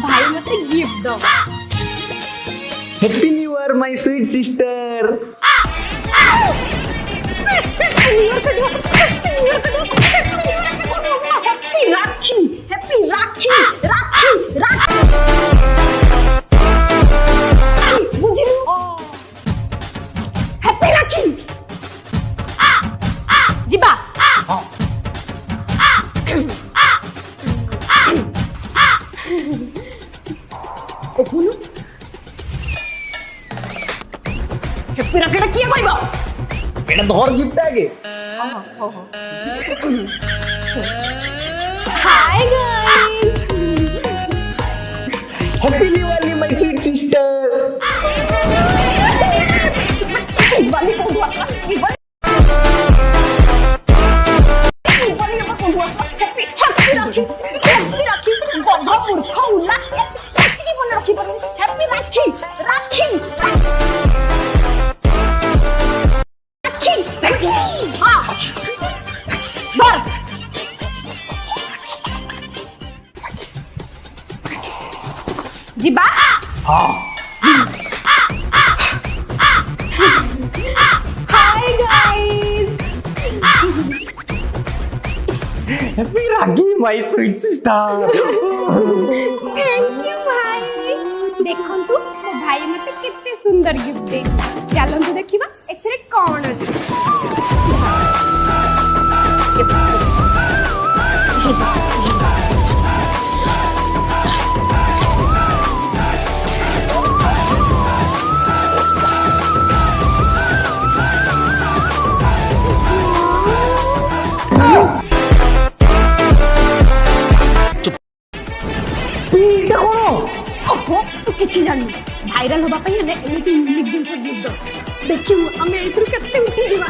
भाई मते गिफ्ट दो। Happy new year my sweet sister. Happy Rakhi Rakhi Rakhi बुझिलु हैप्पी राखी जिबा कोकुनु हैप्पी राखीटा किए कइबो एटा धर गिफ्ट आगे। Hi guys happy new year my sweet sister. Balik ko buwas lang. Happy Rakhi. Happy Rakhi. Baba murkha ulla. Kiski mone rakhi parni. Happy Rakhi. Rakhi. Rakhi. Rakhi. Ha. Bar. Jiba. हां Hi guys. Happy rakhi my sweet sister. Thank you भाई। देखंतु मो भाई मते केते सुंदर gift दे। चलंतु देखिबा एथरे कोन अछि। तू किछि जानि भाइराल होबा पई हने एमिति यूनिक जिंस गिफ्ट दो देखियो हमें एथुर केते उठी दिबा।